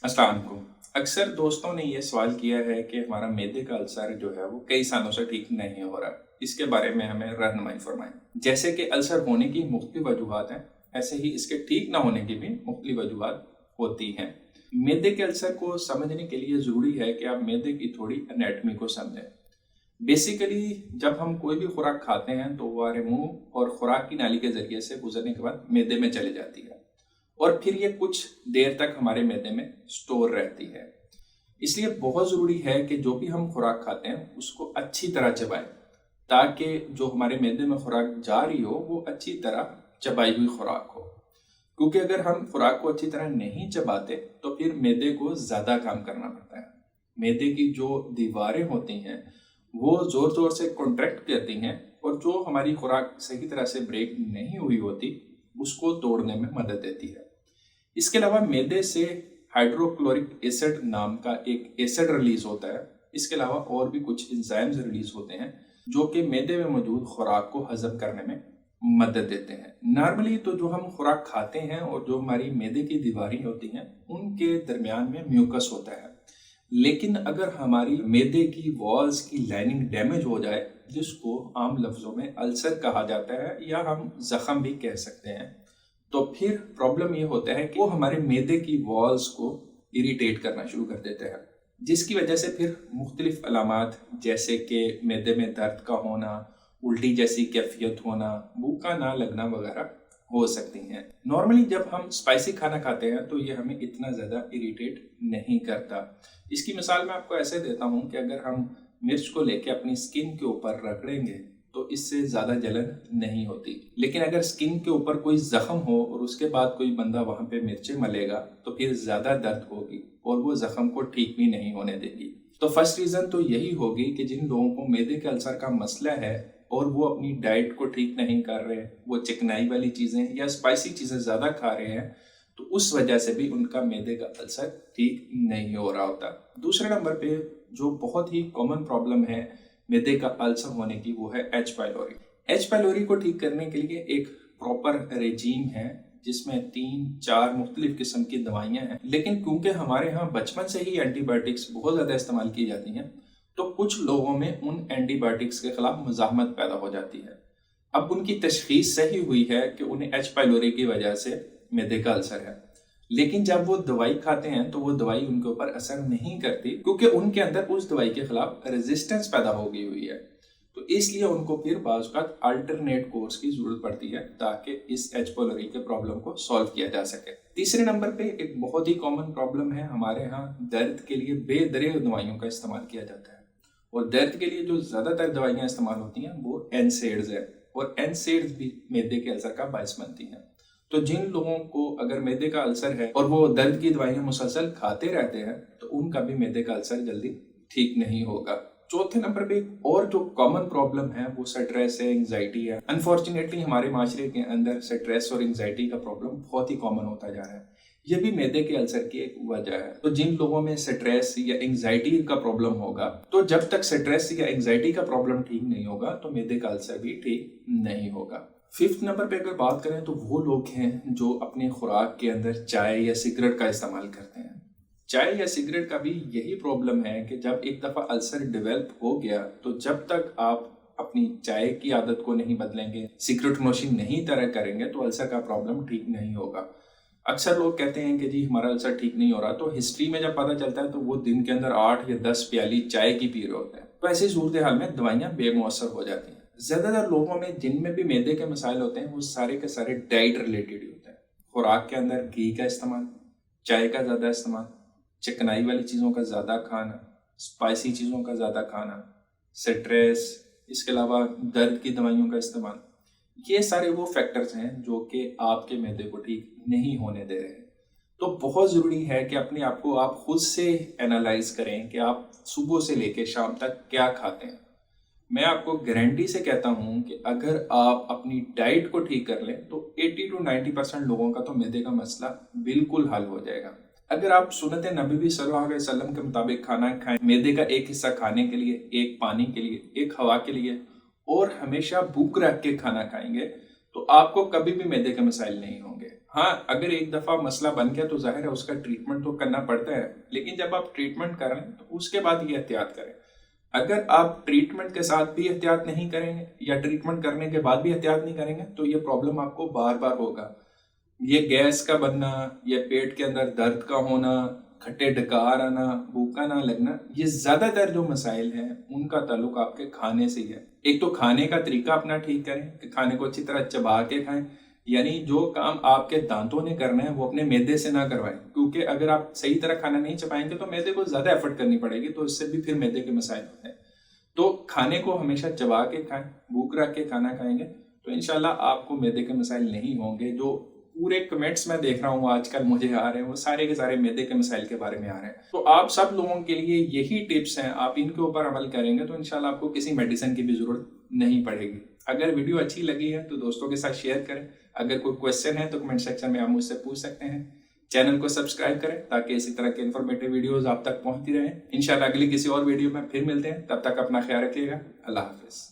अस्सलाम वालेकुम। अक्सर दोस्तों ने ये सवाल किया है कि हमारा मैदे का अल्सर जो है वो कई सालों से ठीक नहीं हो रहा। इसके बारे में हमें रहनुमाई फरमाएं। जैसे कि अल्सर होने की मुख्तलिफ वजूहात हैं, ऐसे ही इसके ठीक ना होने की भी मुख्तलिफ वजूहात होती हैं। मैदे के अल्सर को समझने के लिए ज़रूरी है कि आप मैदे की थोड़ी एनाटमी को समझें। बेसिकली जब हम कोई भी खुराक खाते हैं तो वो हमारे मुंह और खुराक की नाली के ज़रिए से गुजरने के बाद मैदे में चली जाती है और फिर ये कुछ देर तक हमारे मैदे में स्टोर रहती है। इसलिए बहुत ज़रूरी है कि जो भी हम खुराक खाते हैं उसको अच्छी तरह चबाएं, ताकि जो हमारे मैदे में खुराक जा रही हो वो अच्छी तरह चबाई हुई खुराक हो। क्योंकि अगर हम खुराक को अच्छी तरह नहीं चबाते तो फिर मैदे को ज़्यादा काम करना पड़ता है। मैदे की जो दीवारें होती हैं वो ज़ोर ज़ोर से कॉन्ट्रैक्ट करती हैं और जो हमारी खुराक सही तरह से ब्रेक नहीं हुई होती उसको तोड़ने में मदद देती है। इसके अलावा मैदे से हाइड्रोक्लोरिक एसिड नाम का एक एसिड रिलीज होता है। इसके अलावा और भी कुछ एंजाइम्स रिलीज होते हैं जो कि मैदे में मौजूद खुराक को हजम करने में मदद देते हैं। नॉर्मली तो जो हम खुराक खाते हैं और जो हमारी मैदे की दीवारें होती हैं उनके दरमियान में म्यूकस होता है, लेकिन अगर हमारी मैदे की वॉल्स की लाइनिंग डैमेज हो जाए, जिसको आम लफ्जों में अल्सर कहा जाता है या हम जख्म भी कह सकते हैं, तो फिर प्रॉब्लम ये होता है कि वो हमारे मैदे की वॉल्स को इरिटेट करना शुरू कर देते हैं, जिसकी वजह से फिर मुख्तलिफ अलामात जैसे कि मैदे में दर्द का होना, उल्टी जैसी कैफियत होना, भूख का ना लगना वगैरह हो सकती हैं। नॉर्मली जब हम स्पाइसी खाना खाते हैं तो ये हमें इतना ज़्यादा इरिटेट नहीं करता। इसकी मिसाल मैं आपको ऐसे देता हूँ कि अगर हम मिर्च को लेके अपनी स्किन के ऊपर रगड़ेंगे तो इससे ज़्यादा जलन नहीं होती, लेकिन अगर स्किन के ऊपर कोई जख्म हो और उसके बाद कोई बंदा वहाँ पे मिर्चें मलेगा तो फिर ज़्यादा दर्द होगी और वो जख्म को ठीक भी नहीं होने देगी। तो फर्स्ट रीज़न तो यही होगी कि जिन लोगों को मैदे के अल्सर का मसला है और वो अपनी डाइट को ठीक नहीं कर रहे, वो चिकनाई वाली चीज़ें या स्पाइसी चीज़ें ज़्यादा खा रहे हैं, तो उस वजह से भी उनका मैदे का अल्सर ठीक नहीं हो रहा होता। दूसरे नंबर पे जो बहुत ही कॉमन प्रॉब्लम है मैदे का अल्सर होने की, वो है एच पाइलोरी। एच पाइलोरी को ठीक करने के लिए एक प्रॉपर रेजीम है जिसमें 3-4 मुख्तलिफ किस्म की दवाइयाँ हैं, लेकिन क्योंकि हमारे यहाँ बचपन से ही एंटीबायोटिक्स बहुत ज़्यादा इस्तेमाल की जाती हैं तो कुछ लोगों में उन एंटीबायोटिक्स के खिलाफ मुज़ाहमत पैदा हो जाती है। अब उनकी तशखीस सही हुई है कि उन्हें एच पाइलोरी की वजह से मैदे का अल्सर है, लेकिन जब वो दवाई खाते हैं तो वो दवाई उनके ऊपर असर नहीं करती क्योंकि उनके अंदर उस दवाई के खिलाफ रेजिस्टेंस पैदा हो गई हुई है। तो इसलिए उनको फिर बाज़ औक़ात अल्टरनेट कोर्स की ज़रूरत पड़ती है ताकि इस एच पाइलोरी के प्रॉब्लम को सॉल्व किया जा सके। तीसरे नंबर पे एक बहुत ही कॉमन प्रॉब्लम है, हमारे यहाँ दर्द के लिए बेदरेग दवाइयों का इस्तेमाल किया जाता है और दर्द के लिए जो ज़्यादातर दवाइयाँ इस्तेमाल होती हैं वो एनसेड्स है और एनसेड्स भी मैदे के अल्सर का बायस बनती हैं। तो जिन लोगों को अगर मैदे का अल्सर है और वो दर्द की दवाइयाँ मुसलसल खाते रहते हैं तो उनका भी मैदे का अल्सर जल्दी ठीक नहीं होगा। चौथे नंबर पे और जो कॉमन प्रॉब्लम है वो स्ट्रेस है, एंग्जाइटी है। अनफॉर्चुनेटली हमारे माशरे के अंदर स्ट्रेस और एंग्जाइटी का प्रॉब्लम बहुत ही कॉमन होता जा रहा है। यह भी मैदे के अल्सर की एक वजह है। तो जिन लोगों में स्ट्रेस या एंग्जाइटी का प्रॉब्लम होगा, तो जब तक स्ट्रेस या एंग्जाइटी का प्रॉब्लम ठीक नहीं होगा तो मैदे का अल्सर भी ठीक नहीं होगा। फिफ्थ नंबर पे अगर बात करें तो वो लोग हैं जो अपने खुराक के अंदर चाय या सिगरेट का इस्तेमाल करते हैं। चाय या सिगरेट का भी यही प्रॉब्लम है कि जब एक दफ़ा अल्सर डेवलप हो गया तो जब तक आप अपनी चाय की आदत को नहीं बदलेंगे, सिगरेट नोशी नहीं तरह करेंगे, तो अल्सर का प्रॉब्लम ठीक नहीं होगा। अक्सर लोग कहते हैं कि जी हमारा अल्सर ठीक नहीं हो रहा, तो हिस्ट्री में जब पता चलता है तो वो दिन के अंदर 8 या 10 प्याली चाय की पी रहे होते हैं। तो ऐसी सूरत हाल में दवाइयाँ बेमुअस्सर हो जाती हैं। ज़्यादातर लोगों में जिनमें भी मैदे के मसाइल होते हैं वो सारे के सारे डाइट रिलेटेड ही होते हैं। खुराक के अंदर घी का इस्तेमाल, चाय का ज़्यादा इस्तेमाल, चिकनाई वाली चीज़ों का ज़्यादा खाना, स्पाइसी चीज़ों का ज़्यादा खाना, स्ट्रेस, इसके अलावा दर्द की दवाइयों का इस्तेमाल, ये सारे वो फैक्टर्स हैं जो कि आपके मैदे को ठीक नहीं होने दे रहे हैं। तो बहुत ज़रूरी है कि अपने आप को आप खुद से एनालाइज करें कि आप सुबह से लेकर शाम तक क्या खाते हैं। मैं आपको गारंटी से कहता हूं कि अगर आप अपनी डाइट को ठीक कर लें तो 80 to 90% लोगों का तो मैदे का मसला बिल्कुल हल हो जाएगा। अगर आप सुन्नत नबी सल्लल्लाहु अलैहि वसल्लम के मुताबिक खाना खाएं, मैदे का एक हिस्सा खाने के लिए, एक पानी के लिए, एक हवा के लिए, और हमेशा भूख रख के खाना खाएंगे, तो आपको कभी भी मैदे के मसाइल नहीं होंगे। हाँ, अगर एक दफ़ा मसला बन गया तो ज़ाहिर है उसका ट्रीटमेंट तो करना पड़ता है, लेकिन जब आप ट्रीटमेंट कर रहे हैं तो उसके बाद ये एहतियात करें। अगर आप ट्रीटमेंट के साथ भी एहतियात नहीं करेंगे या ट्रीटमेंट करने के बाद भी एहतियात नहीं करेंगे तो ये प्रॉब्लम आपको बार बार होगा। ये गैस का बनना, ये पेट के अंदर दर्द का होना, खट्टे डकार आना, भूखा ना लगना, ये ज़्यादातर जो मसाइल हैं उनका ताल्लुक आपके खाने से ही है। एक तो खाने का तरीका अपना ठीक करें कि खाने को अच्छी तरह चबा के खाएं, यानी जो काम आपके दांतों ने करना है वो अपने मैदे से ना करवाएं, क्योंकि अगर आप सही तरह खाना नहीं चबाएंगे तो मैदे को ज़्यादा एफर्ट करनी पड़ेगी, तो इससे भी फिर मैदे के मसाइल होते हैं। तो खाने को हमेशा चबा के खाएं, भूख रख के खाना खाएंगे तो इंशाल्लाह आपको मैदे के मसाइल नहीं होंगे। जो पूरे कमेंट्स में देख रहा हूँ आजकल मुझे आ रहे हैं वो सारे के सारे मैदे के मसाइल के बारे में आ रहे हैं। तो आप सब लोगों के लिए यही टिप्स हैं, आप इनके ऊपर अमल करेंगे तो इंशाल्लाह आपको किसी मेडिसिन की भी जरूरत नहीं पड़ेगी। अगर वीडियो अच्छी लगी है तो दोस्तों के साथ शेयर करें। अगर कोई क्वेश्चन है तो कमेंट सेक्शन में आप मुझसे पूछ सकते हैं। चैनल को सब्सक्राइब करें ताकि इसी तरह के इन्फॉर्मेटिव वीडियोस आप तक पहुंचती रहें। इंशाल्लाह अगली किसी और वीडियो में फिर मिलते हैं, तब तक अपना ख्याल रखिएगा। अल्लाह हाफिज़।